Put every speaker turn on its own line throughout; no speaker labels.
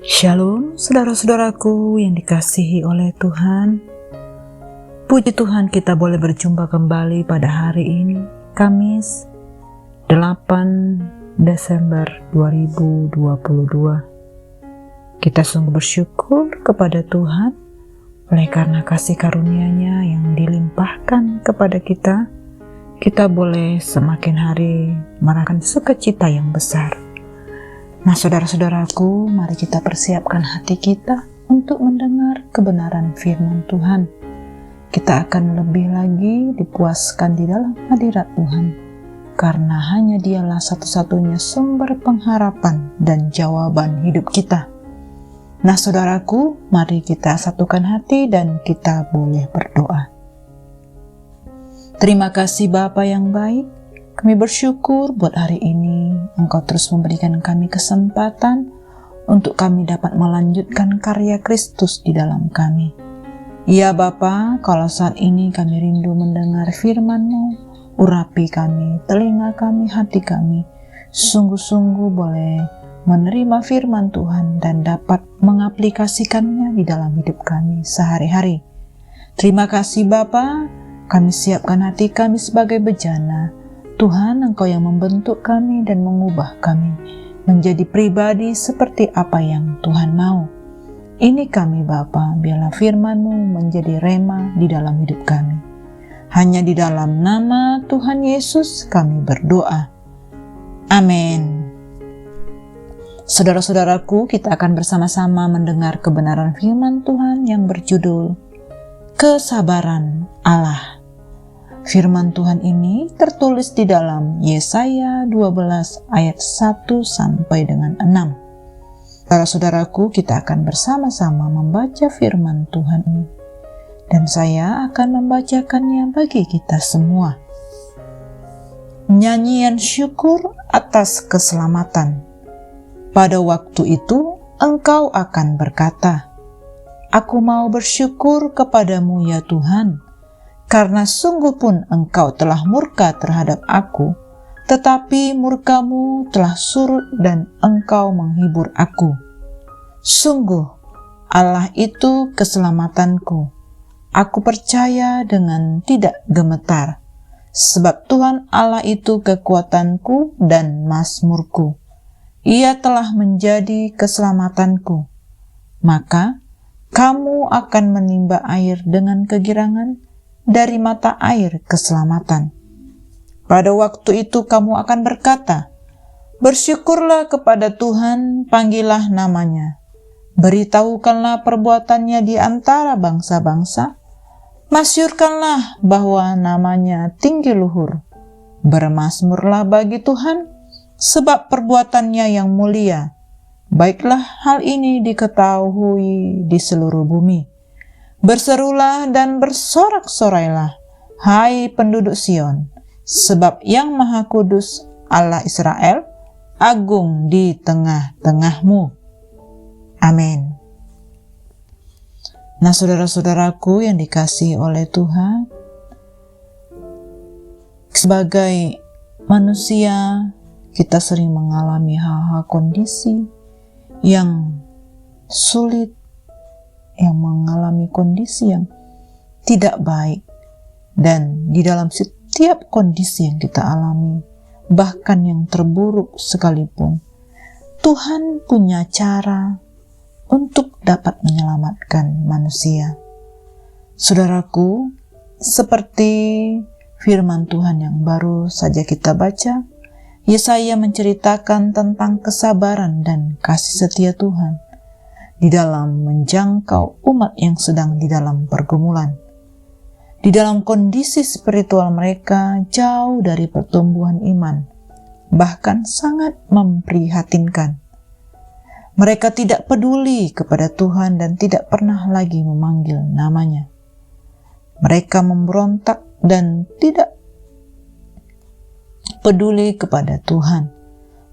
Shalom saudara-saudaraku yang dikasihi oleh Tuhan. Puji Tuhan kita boleh berjumpa kembali pada hari ini, Kamis 8 Desember 2022. Kita sungguh bersyukur kepada Tuhan oleh karena kasih karunia-Nya yang dilimpahkan kepada kita. Kita boleh semakin hari merasakan sukacita yang besar. Nah, saudara-saudaraku, mari kita persiapkan hati kita untuk mendengar kebenaran firman Tuhan. Kita akan lebih lagi dipuaskan di dalam hadirat Tuhan, karena hanya Dialah satu-satunya sumber pengharapan dan jawaban hidup kita. Nah, saudaraku, mari kita satukan hati dan kita boleh berdoa. Terima kasih Bapa yang baik. Kami bersyukur buat hari ini Engkau terus memberikan kami kesempatan untuk kami dapat melanjutkan karya Kristus di dalam kami. Ya Bapa, kalau saat ini kami rindu mendengar firman-Mu, urapi kami, telinga kami, hati kami. Sungguh-sungguh boleh menerima firman Tuhan dan dapat mengaplikasikannya di dalam hidup kami sehari-hari. Terima kasih Bapa, kami siapkan hati kami sebagai bejana. Tuhan, Engkau yang membentuk kami dan mengubah kami menjadi pribadi seperti apa yang Tuhan mau. Ini kami Bapa, biarlah firman-Mu menjadi rema di dalam hidup kami. Hanya di dalam nama Tuhan Yesus kami berdoa. Amin. Saudara-saudaraku, kita akan bersama-sama mendengar kebenaran firman Tuhan yang berjudul Kesabaran Allah. Firman Tuhan ini tertulis di dalam Yesaya 12 ayat 1 sampai dengan 6. Saudara-saudaraku, kita akan bersama-sama membaca firman Tuhan ini. Dan saya akan membacakannya bagi kita semua. Nyanyian syukur atas keselamatan. Pada waktu itu, engkau akan berkata, "Aku mau bersyukur kepadamu ya Tuhan, karena sungguh pun engkau telah murka terhadap aku, tetapi murkamu telah surut dan engkau menghibur aku. Sungguh, Allah itu keselamatanku. Aku percaya dengan tidak gemetar, sebab Tuhan Allah itu kekuatanku dan mazmurku. Ia telah menjadi keselamatanku. Maka kamu akan menimba air dengan kegirangan dari mata air keselamatan. Pada waktu itu kamu akan berkata, bersyukurlah kepada Tuhan, panggillah namanya. Beritahukanlah perbuatannya di antara bangsa-bangsa. Masyurkanlah bahwa namanya tinggi luhur. Bermazmurlah bagi Tuhan, sebab perbuatannya yang mulia. Baiklah hal ini diketahui di seluruh bumi. Berserulah dan bersorak-sorailah, hai penduduk Sion, sebab Yang Maha Kudus Allah Israel agung di tengah-tengahmu. Amin. Nah, saudara-saudaraku yang dikasihi oleh Tuhan, sebagai manusia kita sering mengalami hal-hal kondisi yang sulit, yang mengalami kondisi yang tidak baik. Dan di dalam setiap kondisi yang kita alami, bahkan yang terburuk sekalipun, Tuhan punya cara untuk dapat menyelamatkan manusia. Saudaraku, seperti firman Tuhan yang baru saja kita baca, Yesaya menceritakan tentang kesabaran dan kasih setia Tuhan di dalam menjangkau umat yang sedang di dalam pergumulan. Di dalam kondisi spiritual mereka jauh dari pertumbuhan iman, bahkan sangat memprihatinkan. Mereka tidak peduli kepada Tuhan dan tidak pernah lagi memanggil namanya. Mereka memberontak dan tidak peduli kepada Tuhan.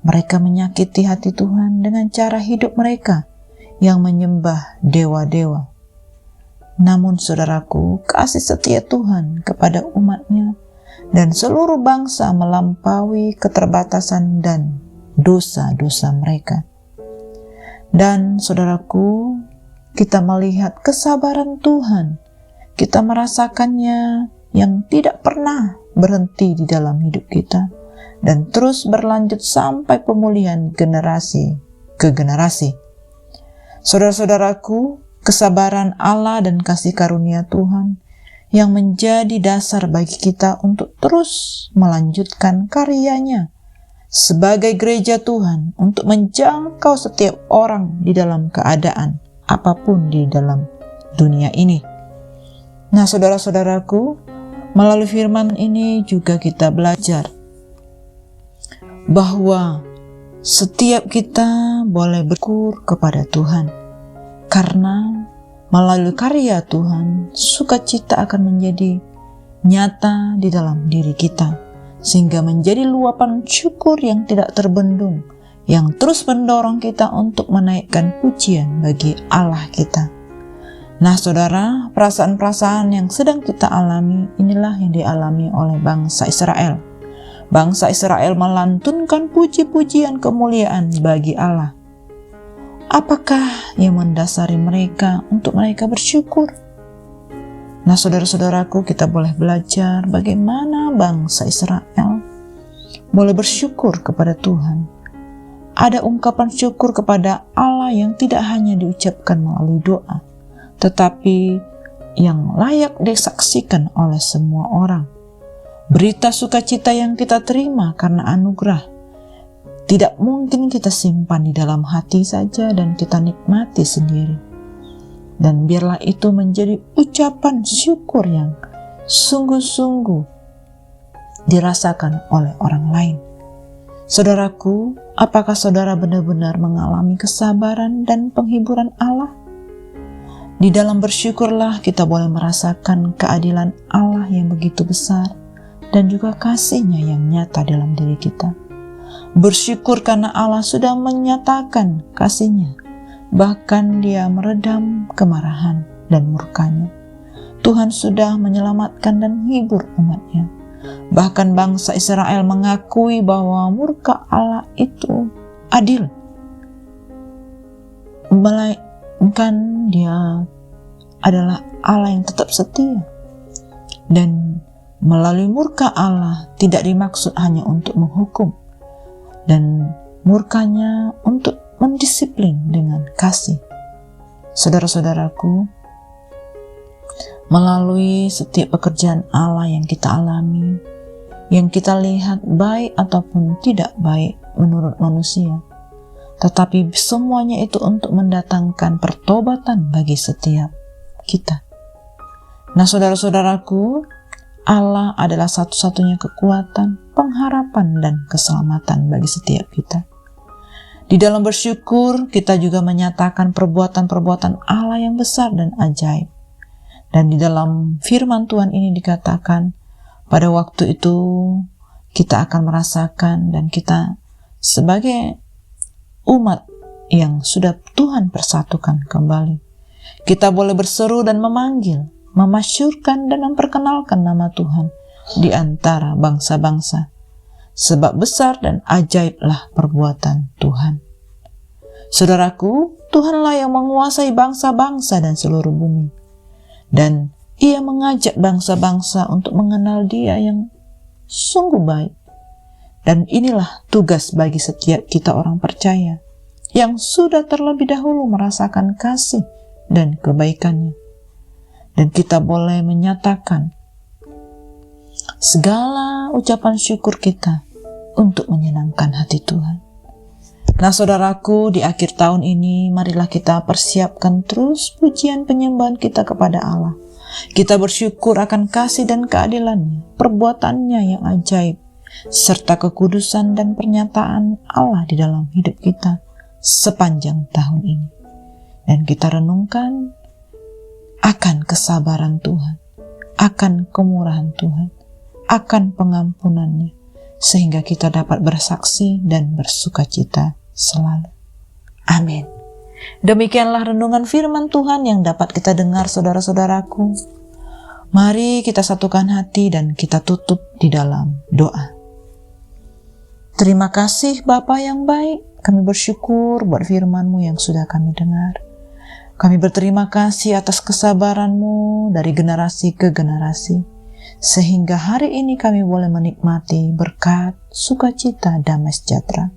Mereka menyakiti hati Tuhan dengan cara hidup mereka yang menyembah dewa-dewa. Namun saudaraku, kasih setia Tuhan kepada umatnya dan seluruh bangsa melampaui keterbatasan dan dosa-dosa mereka. Dan saudaraku, kita melihat kesabaran Tuhan. Kita merasakannya yang tidak pernah berhenti di dalam hidup kita dan terus berlanjut sampai pemulihan generasi ke generasi. Saudara-saudaraku, kesabaran Allah dan kasih karunia Tuhan yang menjadi dasar bagi kita untuk terus melanjutkan karyanya sebagai gereja Tuhan untuk menjangkau setiap orang di dalam keadaan apapun di dalam dunia ini. Nah, saudara-saudaraku, melalui firman ini juga kita belajar bahwa setiap kita boleh bersyukur kepada Tuhan, karena melalui karya Tuhan, sukacita akan menjadi nyata di dalam diri kita, sehingga menjadi luapan syukur yang tidak terbendung, yang terus mendorong kita untuk menaikkan pujian bagi Allah kita. Nah saudara, perasaan-perasaan yang sedang kita alami inilah yang dialami oleh bangsa Israel. Bangsa Israel melantunkan puji-pujian kemuliaan bagi Allah. Apakah yang mendasari mereka untuk mereka bersyukur? Nah saudara-saudaraku, kita boleh belajar bagaimana bangsa Israel boleh bersyukur kepada Tuhan. Ada ungkapan syukur kepada Allah yang tidak hanya diucapkan melalui doa, tetapi yang layak disaksikan oleh semua orang. Berita sukacita yang kita terima karena anugerah tidak mungkin kita simpan di dalam hati saja dan kita nikmati sendiri. Dan biarlah itu menjadi ucapan syukur yang sungguh-sungguh dirasakan oleh orang lain. Saudaraku, apakah saudara benar-benar mengalami kesabaran dan penghiburan Allah? Di dalam bersyukurlah kita boleh merasakan keadilan Allah yang begitu besar dan juga kasih-Nya yang nyata dalam diri kita. Bersyukur karena Allah sudah menyatakan kasih-Nya, bahkan Dia meredam kemarahan dan murka-Nya. Tuhan sudah menyelamatkan dan menghibur umat-Nya. Bahkan bangsa Israel mengakui bahwa murka Allah itu adil, melainkan Dia adalah Allah yang tetap setia. Dan melalui murka Allah tidak dimaksud hanya untuk menghukum, dan murka-Nya untuk mendisiplin dengan kasih. Saudara-saudaraku, melalui setiap pekerjaan Allah yang kita alami, yang kita lihat baik ataupun tidak baik menurut manusia, tetapi semuanya itu untuk mendatangkan pertobatan bagi setiap kita. Nah saudara-saudaraku, Allah adalah satu-satunya kekuatan, pengharapan, dan keselamatan bagi setiap kita. Di dalam bersyukur, kita juga menyatakan perbuatan-perbuatan Allah yang besar dan ajaib. Dan di dalam firman Tuhan ini dikatakan, pada waktu itu kita akan merasakan dan kita sebagai umat yang sudah Tuhan persatukan kembali, kita boleh berseru dan memanggil, memasyurkan dan memperkenalkan nama Tuhan di antara bangsa-bangsa, sebab besar dan ajaiblah perbuatan Tuhan. Saudaraku, Tuhanlah yang menguasai bangsa-bangsa dan seluruh bumi, dan Ia mengajak bangsa-bangsa untuk mengenal Dia yang sungguh baik. Dan inilah tugas bagi setiap kita orang percaya yang sudah terlebih dahulu merasakan kasih dan kebaikan-Nya. Dan kita boleh menyatakan segala ucapan syukur kita untuk menyenangkan hati Tuhan. Nah saudaraku, di akhir tahun ini marilah kita persiapkan terus pujian penyembahan kita kepada Allah. Kita bersyukur akan kasih dan keadilan-Nya, perbuatan-Nya yang ajaib, serta kekudusan dan pernyataan Allah di dalam hidup kita sepanjang tahun ini. Dan kita renungkan akan kesabaran Tuhan, akan kemurahan Tuhan, akan pengampunan-Nya, sehingga kita dapat bersaksi dan bersukacita selalu. Amin. Demikianlah renungan firman Tuhan yang dapat kita dengar saudara-saudaraku. Mari kita satukan hati dan kita tutup di dalam doa. Terima kasih Bapa yang baik, Kami bersyukur buat firman-Mu yang sudah kami dengar. Kami berterima kasih atas kesabaran-Mu dari generasi ke generasi, sehingga hari ini kami boleh menikmati berkat, sukacita, damai sejahtera.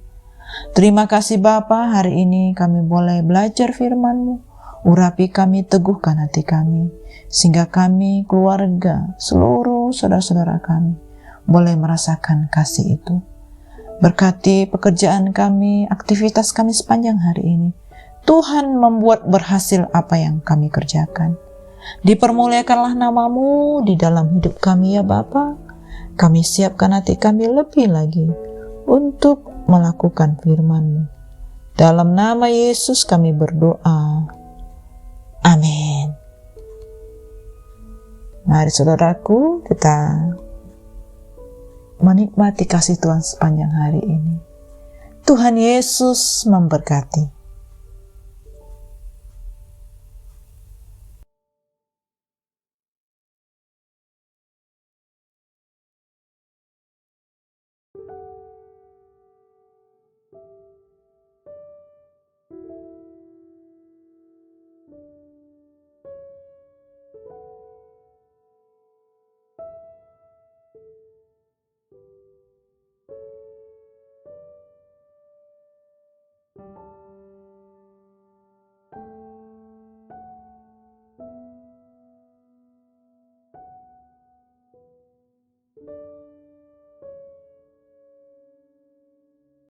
Terima kasih Bapa, hari ini kami boleh belajar firman-Mu. Urapi kami, teguhkan hati kami, sehingga kami, keluarga, seluruh saudara-saudara kami, boleh merasakan kasih itu. Berkati pekerjaan kami, aktivitas kami sepanjang hari ini. Tuhan membuat berhasil apa yang kami kerjakan. Dipermuliakanlah nama-Mu di dalam hidup kami ya Bapa. Kami siapkan hati kami lebih lagi untuk melakukan firman-Mu. Dalam nama Yesus kami berdoa. Amin. Mari saudaraku, kita menikmati kasih Tuhan sepanjang hari ini. Tuhan Yesus memberkati.